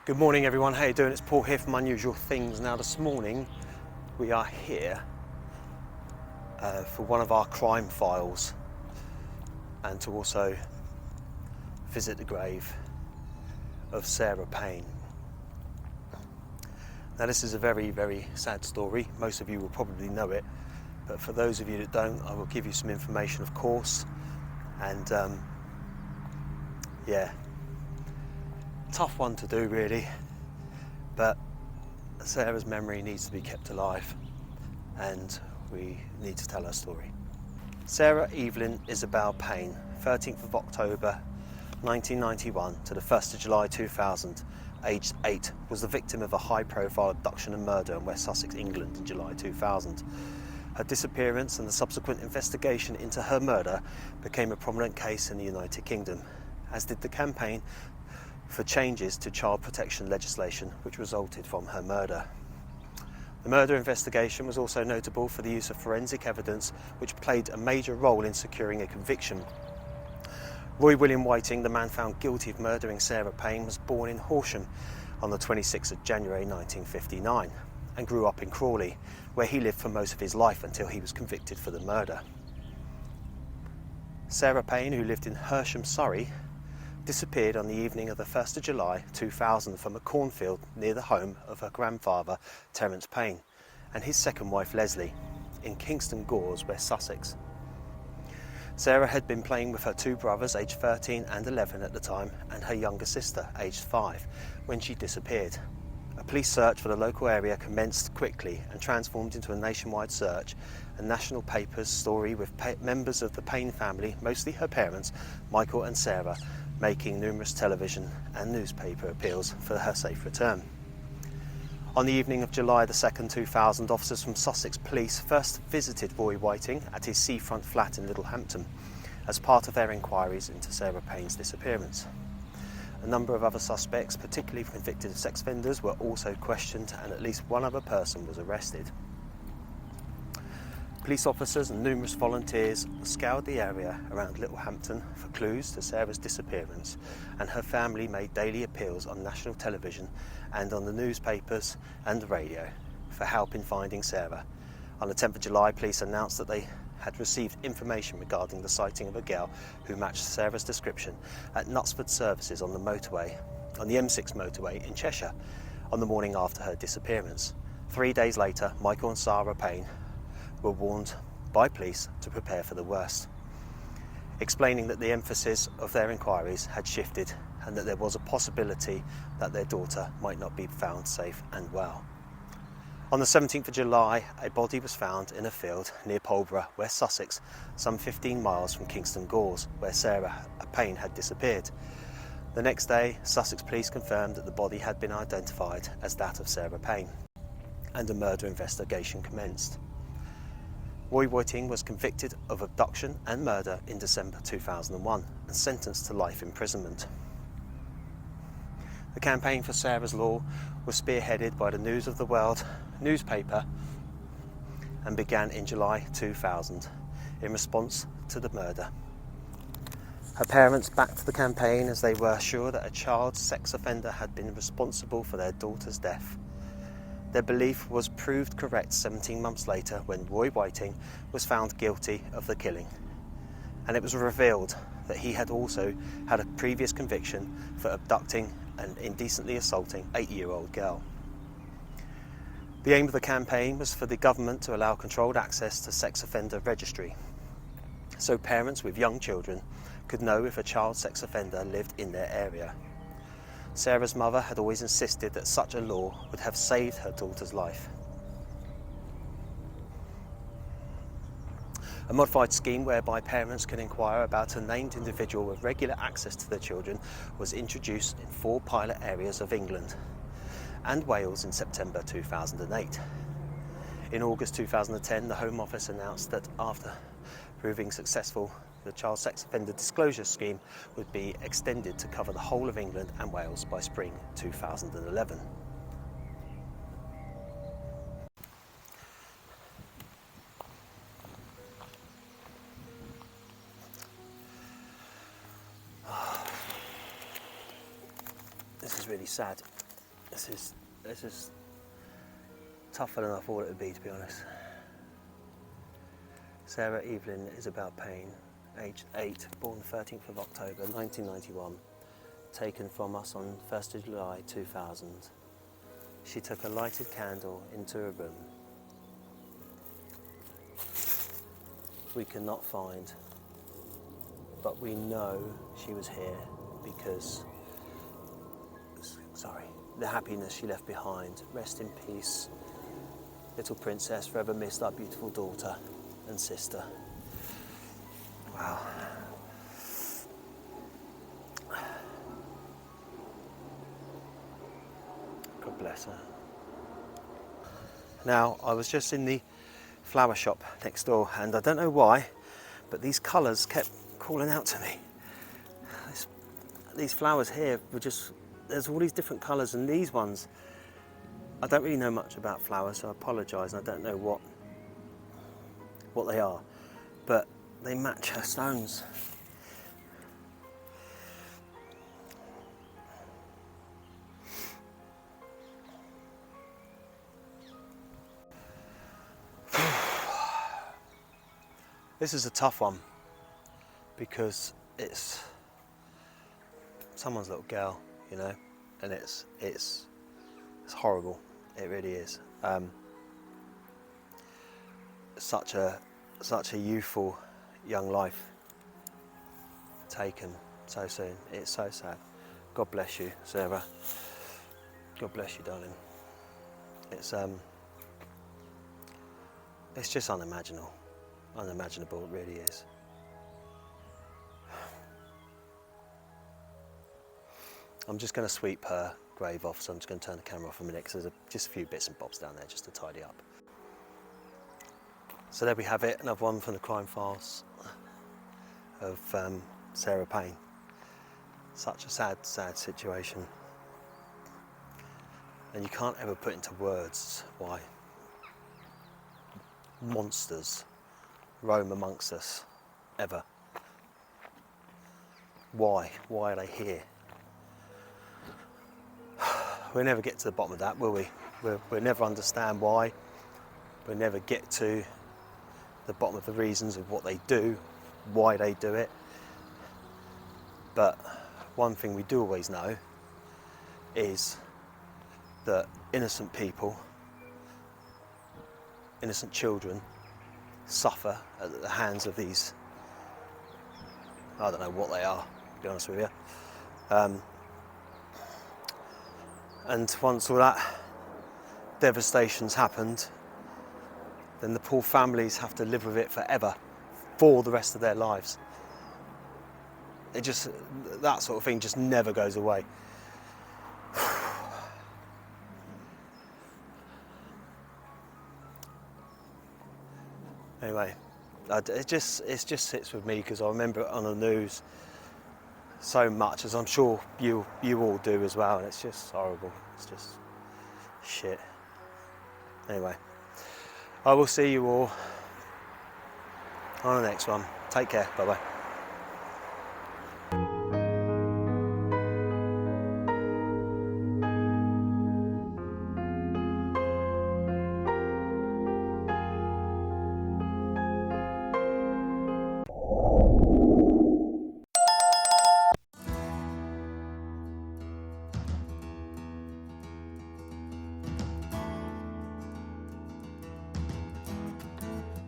Good morning everyone, how you doing? It's Paul here from Unusual Things. Now this morning we are here for one of our crime files and to also visit the grave of Sarah Payne. Now this is a very, very sad story. Most of you will probably know it, but for those of you that don't, I will give you some information of course. And yeah, tough one to do really, but Sarah's memory needs to be kept alive and we need to tell her story. Sarah Evelyn Isabel Payne, 13th of October 1991 to the 1st of July 2000, aged 8, was the victim of a high-profile abduction and murder in West Sussex, England in July 2000. Her disappearance and the subsequent investigation into her murder became a prominent case in the United Kingdom, as did the campaign for changes to child protection legislation which resulted from her murder. The murder investigation was also notable for the use of forensic evidence which played a major role in securing a conviction. Roy William Whiting, the man found guilty of murdering Sarah Payne, was born in Horsham on the 26th of January 1959 and grew up in Crawley, where he lived for most of his life until he was convicted for the murder. Sarah Payne, who lived in Hersham, Surrey, disappeared on the evening of the 1st of July 2000 from a cornfield near the home of her grandfather, Terence Payne, and his second wife, Leslie, in Kingston Gores, West Sussex. Sarah had been playing with her two brothers, aged 13 and 11 at the time, and her younger sister, aged 5, when she disappeared. A police search for the local area commenced quickly and transformed into a nationwide search. A national paper's story with members of the Payne family, mostly her parents, Michael and Sarah, making numerous television and newspaper appeals for her safe return. On the evening of July the 2nd, 2000, officers from Sussex Police first visited Roy Whiting at his seafront flat in Littlehampton as part of their inquiries into Sarah Payne's disappearance. A number of other suspects, particularly convicted sex offenders, were also questioned and at least one other person was arrested. Police officers and numerous volunteers scoured the area around Littlehampton for clues to Sarah's disappearance, and her family made daily appeals on national television and on the newspapers and the radio for help in finding Sarah. On the 10th of July, police announced that they had received information regarding the sighting of a girl who matched Sarah's description at Knutsford Services on the M6 motorway in Cheshire on the morning after her disappearance. 3 days later, Michael and Sarah Payne were warned by police to prepare for the worst, explaining that the emphasis of their inquiries had shifted and that there was a possibility that their daughter might not be found safe and well. On the 17th of July, a body was found in a field near Polborough, West Sussex, some 15 miles from Kingston Gores, where Sarah Payne had disappeared. The next day, Sussex Police confirmed that the body had been identified as that of Sarah Payne, and a murder investigation commenced. Roy Whiting was convicted of abduction and murder in December 2001 and sentenced to life imprisonment. The campaign for Sarah's Law was spearheaded by the News of the World newspaper and began in July 2000 in response to the murder. Her parents backed the campaign as they were sure that a child sex offender had been responsible for their daughter's death. Their belief was proved correct 17 months later when Roy Whiting was found guilty of the killing, and it was revealed that he had also had a previous conviction for abducting and indecently assaulting an 8-year-old girl. The aim of the campaign was for the government to allow controlled access to sex offender registry, so parents with young children could know if a child sex offender lived in their area. Sarah's mother had always insisted that such a law would have saved her daughter's life. A modified scheme whereby parents can inquire about a named individual with regular access to their children was introduced in 4 pilot areas of England and Wales in September 2008. In August 2010, the Home Office announced that after proving successful, the Child Sex Offender Disclosure Scheme would be extended to cover the whole of England and Wales by spring 2011. This is really sad. This is tougher than I thought it would be, to be honest. Sarah Evelyn Isabel Payne, aged 8, born 13th of October 1991, taken from us on 1st of July 2000. She took a lighted candle into a room we cannot find, but we know she was here because, the happiness she left behind. Rest in peace, little princess, forever missed, our beautiful daughter and sister. Wow. God bless her. Now, I was just in the flower shop next door, and I don't know why, but these colours kept calling out to me. These flowers here were just, there's all these different colours, and these ones, I don't really know much about flowers, so I apologise, and I don't know what they are, but they match her stones. This is a tough one because it's someone's little girl, you know, and it's horrible. It really is. Such a youthful young life taken so soon. It's so sad. God bless you, Sarah. God bless you, darling. It's just unimaginable. Unimaginable, it really is. I'm just going to sweep her grave off, so I'm just going to turn the camera off a minute because there's just a few bits and bobs down there just to tidy up. So there we have it, another one from the crime files of Sarah Payne. Such a sad, sad situation. And you can't ever put into words why monsters roam amongst us, ever. Why? Why are they here? We'll never get to the bottom of that, will we? We'll never understand why. We'll never get to the bottom of the reasons of what they do, why they do it. But one thing we do always know is that innocent people, innocent children, suffer at the hands of these, I don't know what they are, to be honest with you. And once all that devastation's happened, then the poor families have to live with it forever, for the rest of their lives. That sort of thing just never goes away. Anyway, it just sits with me because I remember it on the news so much, as I'm sure you all do as well, and it's just horrible. It's just shit. Anyway, I will see you all on the next one. Take care. Bye bye.